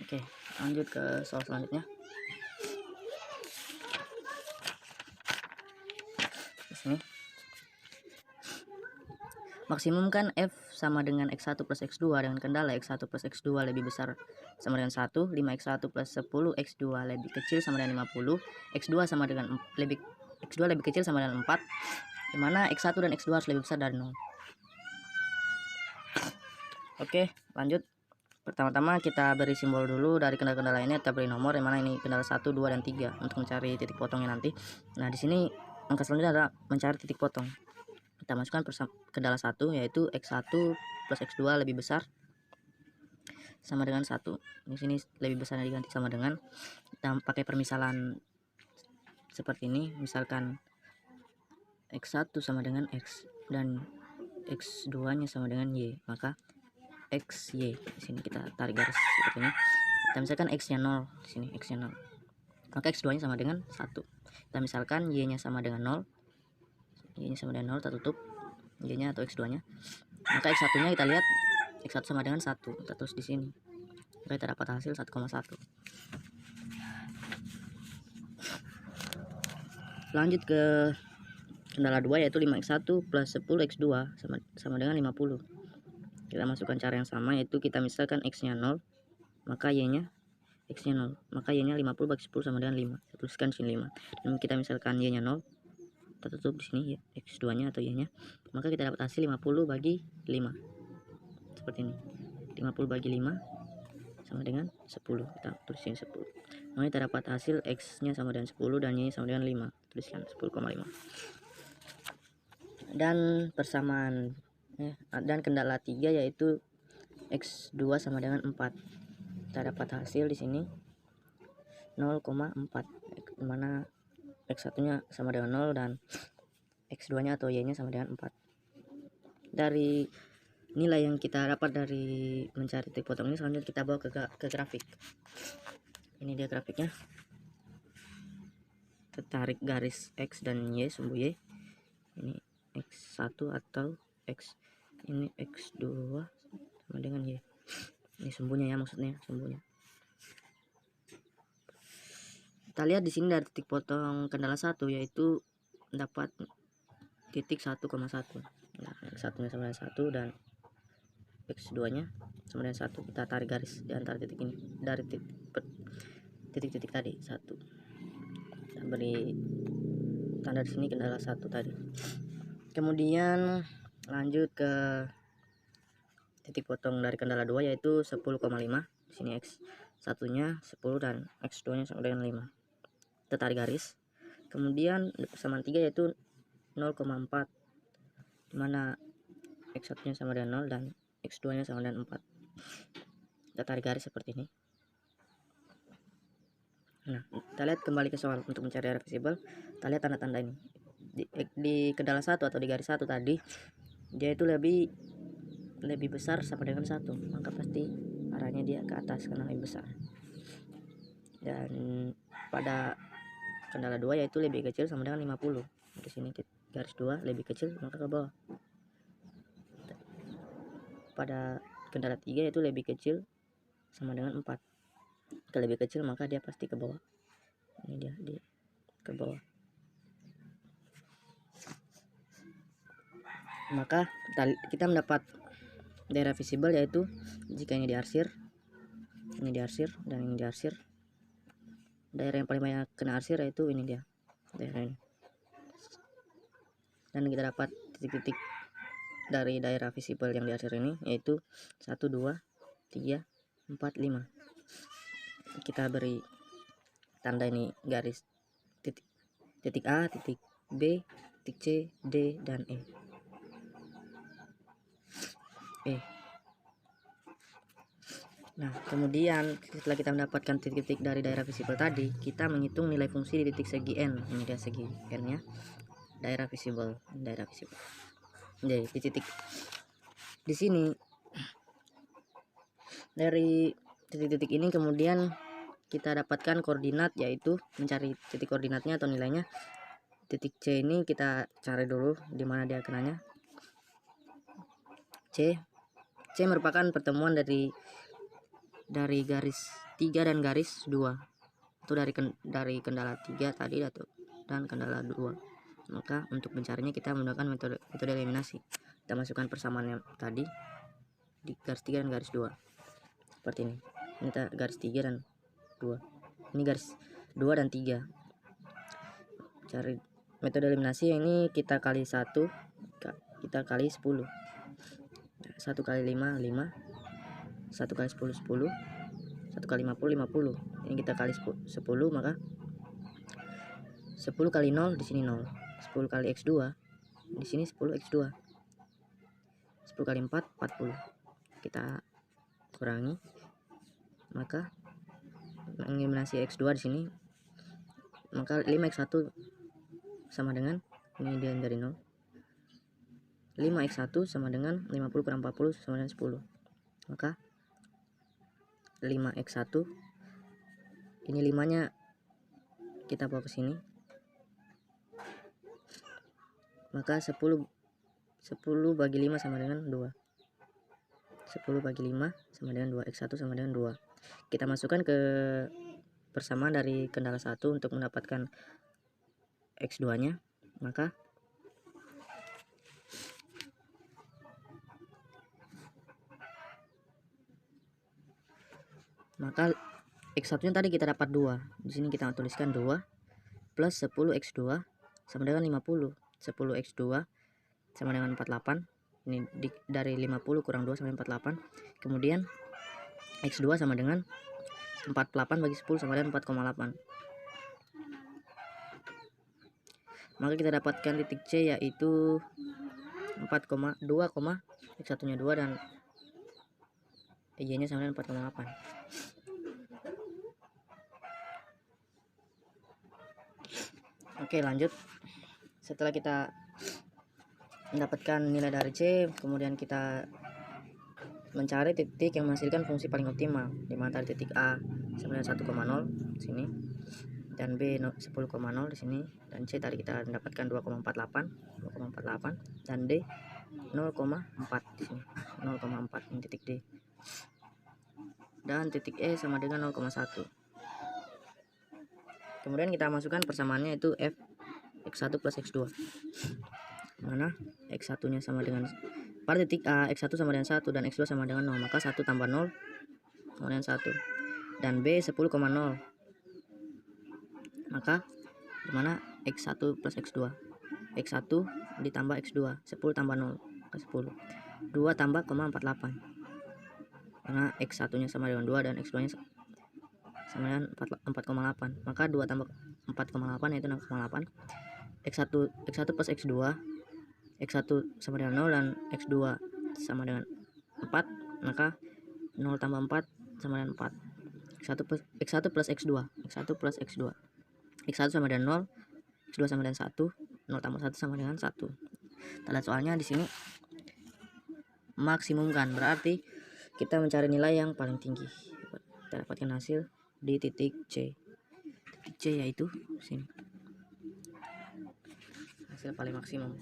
Oke, lanjut ke soal selanjutnya. Di sini maksimumkan f sama dengan x1 plus x2 dengan kendala x1 plus x2 lebih besar sama dengan 1, 5x1 plus 10, x2 lebih kecil sama dengan 50, x2 sama dengan x2 lebih kecil sama dengan 4, dimana x1 dan x2 harus lebih besar dari 0. Oke, lanjut. Pertama-tama kita beri simbol dulu dari kendala-kendala ini, kita beri nomor, yang mana ini kendala 1, 2, dan 3 untuk mencari titik potongnya nanti. Nah, di sini angka selanjutnya adalah mencari titik potong. Kita masukkan kendala 1, yaitu x1 plus x2 lebih besar sama dengan 1. Di sini lebih besarnya diganti sama dengan, kita pakai permisalan seperti ini. Misalkan x1 sama dengan x dan x2 nya sama dengan y, maka xy, di sini kita tarik garis seperti ini. Kita misalkan x nya 0, di sini x nya 0, maka x2 nya sama dengan 1. Kita misalkan y nya sama dengan 0, y nya sama dengan 0, kita tutup y nya atau x2 nya, maka x1 nya kita lihat x1 sama dengan 1, kita terus di sini, maka kita dapat hasil 1,1. Lanjut ke kendala 2, yaitu 5x1 plus 10x2 sama dengan 50. Kita masukkan cara yang sama, yaitu kita misalkan x nya 0, maka y nya x nya 0, maka y nya 50 bagi 10 sama dengan 5. Kita tuliskan sini 5. Dan kita misalkan y nya 0, kita tutup di sini ya, x2 nya atau y nya, maka kita dapat hasil 50 bagi 5 seperti ini. 50 bagi 5 sama dengan 10, kita tulisin 10. Maka kita dapat hasil x nya sama dengan 10 dan y nya sama dengan 5, tuliskan 10,5. Dan persamaan dan kendala 3, yaitu x2 sama dengan 4. Kita dapat hasil di sini 0,4, mana x1 nya sama dengan 0 dan x2 nya atau y nya sama dengan 4. Dari nilai yang kita dapat dari mencari titik potong ini, selanjutnya kita bawa ke grafik. Ini dia grafiknya. Kita tarik garis x dan y, sumbu y. Ini x1 atau x, ini x2 sama dengan y. Ini sumbunya ya, maksudnya sumbunya. Kita lihat di sini dari titik potong kendala 1, yaitu dapat titik 1,1. Nah, x1 nya sama dengan 1 dan x2 nya sama dengan 1. Kita tarik garis di antara titik ini, dari titik-titik tadi 1. Kita beri tanda di sini kendala 1 tadi. Kemudian lanjut ke titik potong dari kendala 2, yaitu 10,5. Di sini x1 nya 10 dan x2 nya sama dengan 5. Kita tarik garis. Kemudian persamaan 3, yaitu 0,4, dimana x1 nya sama dengan 0 dan x2 nya sama dengan 4. Kita tarik garis seperti ini. Nah, kita lihat kembali ke soal. Untuk mencari area visible, kita lihat tanda-tanda ini di kendala 1 atau di garis 1 tadi, dia itu lebih besar sama dengan 1, maka pasti arahnya dia ke atas karena lebih besar. Dan pada kendala 2, yaitu lebih kecil sama dengan 50. Di sini garis 2 lebih kecil, maka ke bawah. Pada kendala 3, yaitu lebih kecil sama dengan 4. Jika lebih kecil, maka dia pasti ke bawah. Ini dia ke bawah. Maka kita mendapat daerah visible, yaitu jika ini diarsir, dan ini diarsir. Daerah yang paling banyak kena arsir yaitu ini dia, daerah ini. Dan kita dapat titik-titik dari daerah visible yang diarsir ini, yaitu 1, 2, 3, 4, 5. Kita beri tanda ini garis titik A, titik B, titik C, D, dan E. Nah, kemudian setelah kita mendapatkan titik-titik dari daerah visible tadi, kita menghitung nilai fungsi di titik segi N. Ini dia segi N nya, daerah visible. Jadi di titik di sini, dari titik-titik ini kemudian kita dapatkan koordinat, yaitu mencari titik koordinatnya atau nilainya. Titik C ini kita cari dulu di mana dia kenanya. C merupakan pertemuan dari dari garis 3 dan garis 2. Itu dari kendala 3 tadi dan kendala 2. Maka untuk mencarinya kita menggunakan metode eliminasi. Kita masukkan persamaannya tadi di garis 3 dan garis 2. Seperti ini. Ini garis 3 dan 2. Ini garis 2 dan 3. Cari metode eliminasi ini kita kali 1, kita kali 10. 1 kali 5 5, 1 kali 10 10, 1 kali 50 50. Ini kita kali 10, maka 10 kali 0 di sini 0. 10 kali x2 di sini 10 x2. 10 kali 4 40. Kita kurangi, maka eliminasi x2 di sini, maka 5x1 sama dengan ini dari 0. 5x1 sama dengan 50 kurang 40 sama dengan 10. Maka 5x1 ini 5 nya kita bawa ke sini, maka 10 bagi 5 sama dengan 2. 10 bagi 5 sama dengan 2. X1 sama dengan 2. Kita masukkan ke persamaan dari kendala 1 untuk mendapatkan x2 nya, maka x1 nya tadi kita dapat 2. Di sini kita tuliskan 2 plus 10 x2 sama dengan 50. 10 x2 sama dengan 48. Ini dari 50 kurang 2 sampai 48. Kemudian x2 sama dengan 48 bagi 10 sama dengan 4,8. Maka kita dapatkan titik C yaitu 4,2, x1 nya 2 dan y nya sama dengan 4,8. Oke, lanjut. Setelah kita mendapatkan nilai dari C, kemudian kita mencari titik yang menghasilkan fungsi paling optimal, di mana tadi titik A sama dengan 1,0 sini, dan B 10,0 di sini, dan C tadi kita mendapatkan 2,48 dan D 0,4 di sini, 0,4 ini titik D, dan titik E sama dengan 0,1. Kemudian kita masukkan persamaannya itu f x1 plus x2, mana x1 nya sama dengan, pada titik A x1 sama dengan 1 dan x2 sama dengan 0, maka 1 tambah 0 sama dengan 1, dan B 10,0, maka dimana x1 plus x2, x1 ditambah x2, 10 tambah 0 ke 10, 2 tambah 48, karena x1 nya sama dengan 2 dan x2 nya sama dengan 4,8, maka 2 tambah 4,8 yaitu 6,8. x1 plus x2, x1 sama dengan 0 dan x2 sama dengan 4, maka 0 tambah 4 sama dengan 4. x1 plus x2, x1 sama dengan 0, x2 sama dengan 1, 0 tambah 1 sama dengan 1. Kita lihat soalnya di sini maksimumkan, berarti kita mencari nilai yang paling tinggi. Kita dapatkan hasil di titik C. Titik C yaitu sini. Hasil paling maksimum.